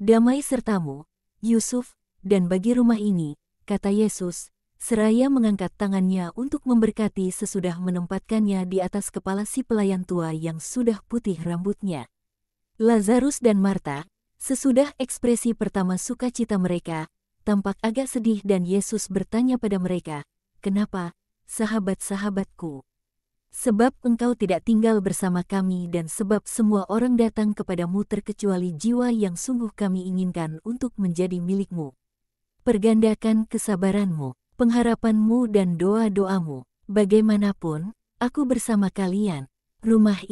damai sertamu, Yusuf, dan bagi rumah ini, kata Yesus, seraya mengangkat tangannya untuk memberkati sesudah menempatkannya di atas kepala si pelayan tua yang sudah putih rambutnya. Lazarus dan Marta, sesudah ekspresi pertama sukacita mereka, tampak agak sedih dan Yesus bertanya pada mereka, "Kenapa, sahabat-sahabatku? Sebab engkau tidak tinggal bersama kami dan sebab semua orang datang kepadamu terkecuali jiwa yang sungguh kami inginkan untuk menjadi milikmu. Pergandakan kesabaranmu, pengharapanmu dan doa-doamu. Bagaimanapun, aku bersama kalian. Rumah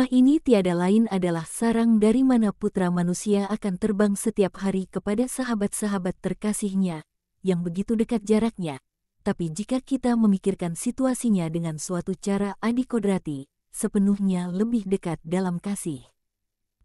ini tiada lain adalah sarang dari mana putra manusia akan terbang setiap hari kepada sahabat-sahabat terkasihnya, yang begitu dekat jaraknya. Tapi jika kita memikirkan situasinya dengan suatu cara adikodrati, sepenuhnya lebih dekat dalam kasih.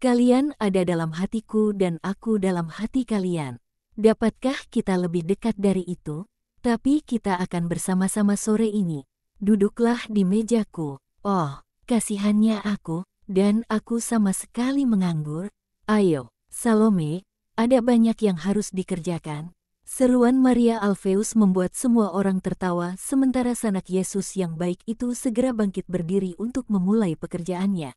Kalian ada dalam hatiku dan aku dalam hati kalian. Dapatkah kita lebih dekat dari itu? Tapi kita akan bersama-sama sore ini. Duduklah di mejaku. Oh, kasihannya aku, dan aku sama sekali menganggur. Ayo, Salome, ada banyak yang harus dikerjakan. Seruan Maria Alfeus membuat semua orang tertawa sementara sanak Yesus yang baik itu segera bangkit berdiri untuk memulai pekerjaannya.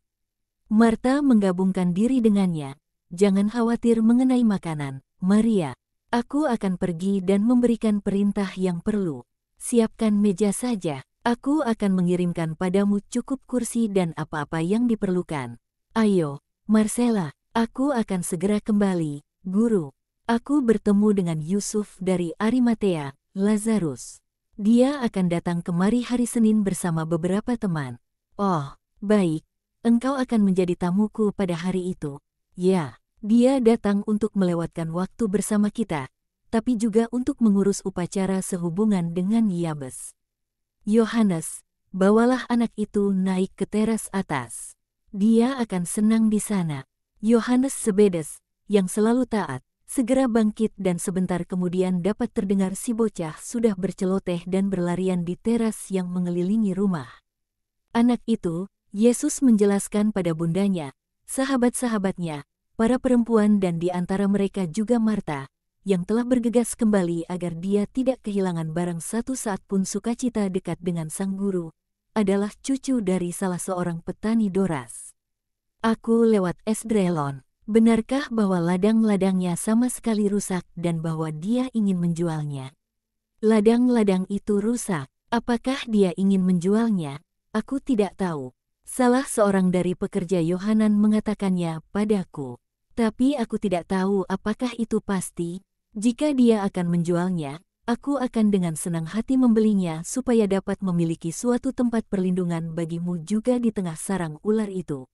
Marta menggabungkan diri dengannya. Jangan khawatir mengenai makanan, Maria. Aku akan pergi dan memberikan perintah yang perlu. Siapkan meja saja. Aku akan mengirimkan padamu cukup kursi dan apa-apa yang diperlukan. Ayo, Marcella, aku akan segera kembali, Guru. Aku bertemu dengan Yusuf dari Arimatea, Lazarus. Dia akan datang kemari hari Senin bersama beberapa teman. Oh, baik, engkau akan menjadi tamuku pada hari itu. Ya, dia datang untuk melewatkan waktu bersama kita, tapi juga untuk mengurus upacara sehubungan dengan Yabes. Yohanes, bawalah anak itu naik ke teras atas. Dia akan senang di sana. Yohanes Sebedes, yang selalu taat, segera bangkit dan sebentar kemudian dapat terdengar si bocah sudah berceloteh dan berlarian di teras yang mengelilingi rumah. Anak itu, Yesus menjelaskan pada bundanya, sahabat-sahabatnya, para perempuan dan di antara mereka juga Marta, yang telah bergegas kembali agar dia tidak kehilangan barang satu saat pun sukacita dekat dengan sang guru, adalah cucu dari salah seorang petani Doras. Aku lewat Esdraelon. Benarkah bahwa ladang-ladangnya sama sekali rusak dan bahwa dia ingin menjualnya? Ladang-ladang itu rusak. Apakah dia ingin menjualnya? Aku tidak tahu. Salah seorang dari pekerja Yohanan mengatakannya padaku. Tapi aku tidak tahu apakah itu pasti. Jika dia akan menjualnya, aku akan dengan senang hati membelinya supaya dapat memiliki suatu tempat perlindungan bagimu juga di tengah sarang ular itu.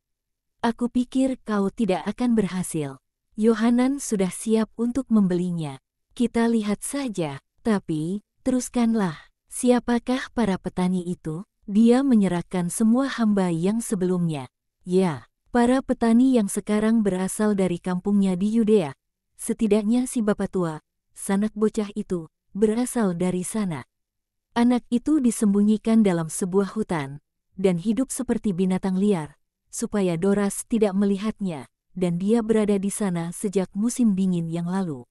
Aku pikir kau tidak akan berhasil. Yohanan sudah siap untuk membelinya. Kita lihat saja, tapi, teruskanlah. Siapakah para petani itu? Dia menyerahkan semua hamba yang sebelumnya. Ya, para petani yang sekarang berasal dari kampungnya di Yudea. Setidaknya si bapak tua, sanak bocah itu, berasal dari sana. Anak itu disembunyikan dalam sebuah hutan, dan hidup seperti binatang liar, supaya Doras tidak melihatnya, dan dia berada di sana sejak musim dingin yang lalu.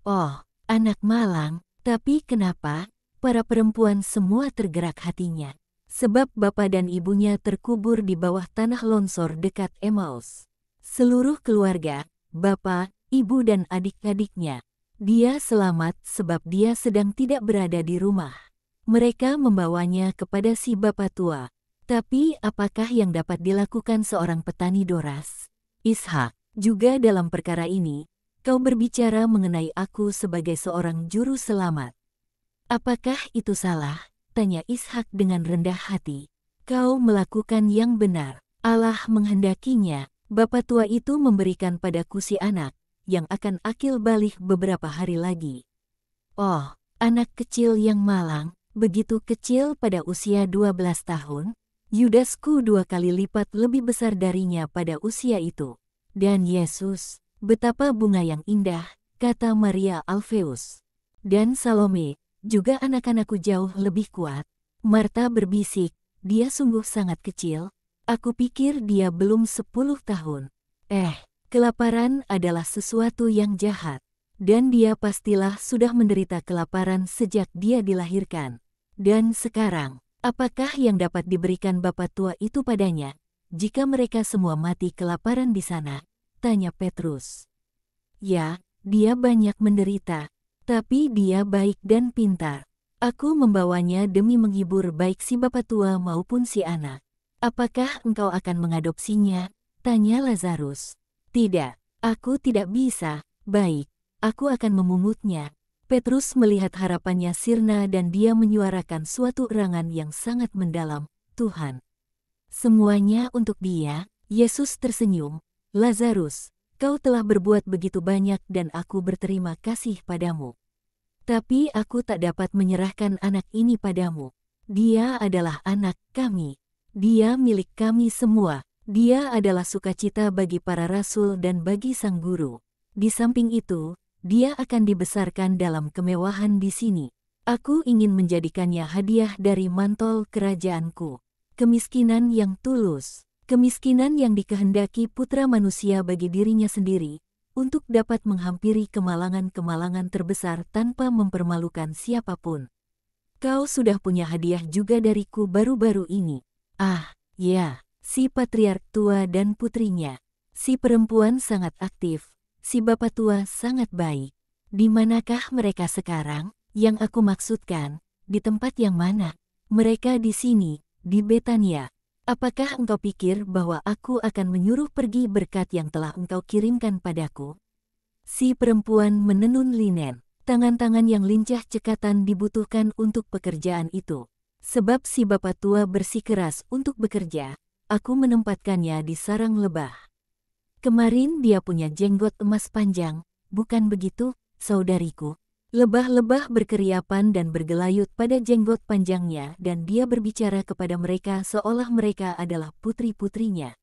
Oh, anak malang, tapi kenapa? Para perempuan semua tergerak hatinya, sebab bapak dan ibunya terkubur di bawah tanah longsor dekat Emmaus. Seluruh keluarga, bapak, ibu dan adik-adiknya, dia selamat sebab dia sedang tidak berada di rumah. Mereka membawanya kepada si bapak tua. Tapi apakah yang dapat dilakukan seorang petani Doras? Ishak, juga dalam perkara ini, kau berbicara mengenai aku sebagai seorang juru selamat. Apakah itu salah? Tanya Ishak dengan rendah hati. Kau melakukan yang benar. Allah menghendakinya. Bapak tua itu memberikan padaku si anak, yang akan akil balik beberapa hari lagi. Oh, anak kecil yang malang, begitu kecil pada usia 12 tahun. Yudasku 2 kali lipat lebih besar darinya pada usia itu. Dan Yesus, betapa bunga yang indah, kata Maria Alfeus. Dan Salome, juga anak-anakku jauh lebih kuat. Marta berbisik, dia sungguh sangat kecil. Aku pikir dia belum 10 tahun. Kelaparan adalah sesuatu yang jahat, dan dia pastilah sudah menderita kelaparan sejak dia dilahirkan. Dan sekarang, apakah yang dapat diberikan bapak tua itu padanya, jika mereka semua mati kelaparan di sana? Tanya Petrus. Ya, dia banyak menderita, tapi dia baik dan pintar. Aku membawanya demi menghibur baik si bapak tua maupun si anak. Apakah engkau akan mengadopsinya? Tanya Lazarus. Tidak, aku tidak bisa. Baik, aku akan memungutnya. Petrus melihat harapannya sirna dan dia menyuarakan suatu erangan yang sangat mendalam. Tuhan, semuanya untuk dia. Yesus tersenyum. Lazarus, kau telah berbuat begitu banyak dan aku berterima kasih padamu. Tapi aku tak dapat menyerahkan anak ini padamu. Dia adalah anak kami. Dia milik kami semua. Dia adalah sukacita bagi para rasul dan bagi sang guru. Di samping itu, dia akan dibesarkan dalam kemewahan di sini. Aku ingin menjadikannya hadiah dari mantel kerajaanku. Kemiskinan yang tulus, kemiskinan yang dikehendaki putra manusia bagi dirinya sendiri, untuk dapat menghampiri kemalangan-kemalangan terbesar tanpa mempermalukan siapapun. Kau sudah punya hadiah juga dariku baru-baru ini. Ah, ya. Si patriark tua dan putrinya. Si perempuan sangat aktif, si bapak tua sangat baik. Di manakah mereka sekarang? Yang aku maksudkan, di tempat yang mana? Mereka di sini, di Betania. Apakah engkau pikir bahwa aku akan menyuruh pergi berkat yang telah engkau kirimkan padaku? Si perempuan menenun linen. Tangan-tangan yang lincah cekatan dibutuhkan untuk pekerjaan itu. Sebab si bapak tua bersikeras untuk bekerja. Aku menempatkannya di sarang lebah. Kemarin dia punya jenggot emas panjang, bukan begitu, saudariku? Lebah-lebah berkeriapan dan bergelayut pada jenggot panjangnya dan dia berbicara kepada mereka seolah mereka adalah putri-putrinya.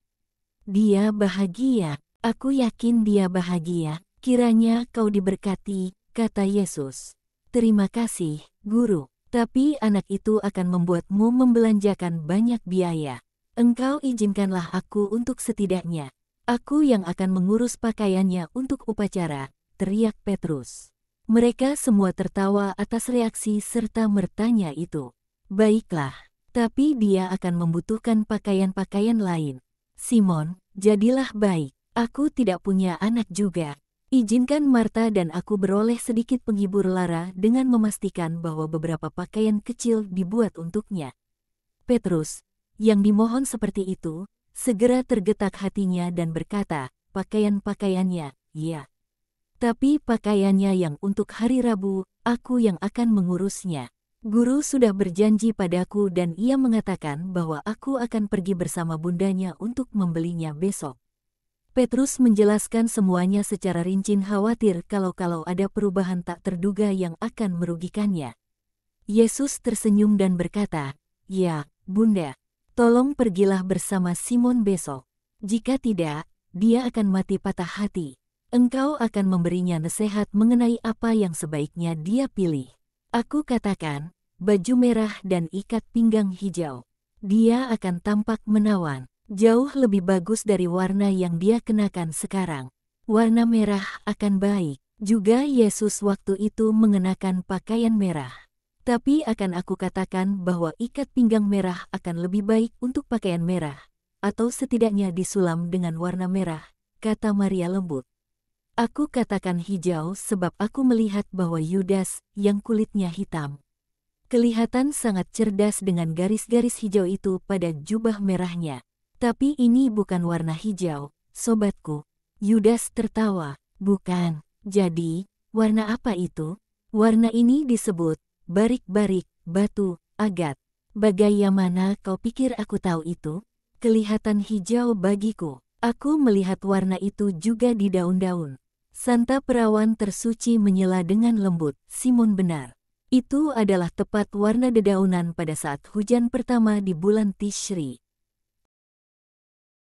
Dia bahagia, aku yakin dia bahagia, kiranya kau diberkati, kata Yesus. Terima kasih, Guru, tapi anak itu akan membuatmu membelanjakan banyak biaya. Engkau izinkanlah aku untuk setidaknya. Aku yang akan mengurus pakaiannya untuk upacara, teriak Petrus. Mereka semua tertawa atas reaksi serta mertanya itu. Baiklah, tapi dia akan membutuhkan pakaian-pakaian lain. Simon, jadilah baik. Aku tidak punya anak juga. Izinkan Marta dan aku beroleh sedikit penghibur lara dengan memastikan bahwa beberapa pakaian kecil dibuat untuknya. Petrus, yang dimohon seperti itu, segera tergetak hatinya dan berkata, pakaian-pakaiannya, ya. Tapi pakaiannya yang untuk hari Rabu, aku yang akan mengurusnya. Guru sudah berjanji padaku dan ia mengatakan bahwa aku akan pergi bersama bundanya untuk membelinya besok. Petrus menjelaskan semuanya secara rinci khawatir kalau ada perubahan tak terduga yang akan merugikannya. Yesus tersenyum dan berkata, ya, Bunda. Tolong pergilah bersama Simon besok. Jika tidak, dia akan mati patah hati. Engkau akan memberinya nasihat mengenai apa yang sebaiknya dia pilih. Aku katakan, baju merah dan ikat pinggang hijau. Dia akan tampak menawan, jauh lebih bagus dari warna yang dia kenakan sekarang. Warna merah akan baik. Juga Yesus waktu itu mengenakan pakaian merah. Tapi akan aku katakan bahwa ikat pinggang merah akan lebih baik untuk pakaian merah, atau setidaknya disulam dengan warna merah, kata Maria lembut. Aku katakan hijau sebab aku melihat bahwa Yudas, yang kulitnya hitam, kelihatan sangat cerdas dengan garis-garis hijau itu pada jubah merahnya. Tapi ini bukan warna hijau, sobatku. Yudas tertawa. Bukan. Jadi, warna apa itu? Warna ini disebut barik-barik, batu, agat. Bagaimana kau pikir aku tahu itu? Kelihatan hijau bagiku. Aku melihat warna itu juga di daun-daun. Santa perawan tersuci menyela dengan lembut. Simon benar. Itu adalah tepat warna dedaunan pada saat hujan pertama di bulan Tishri.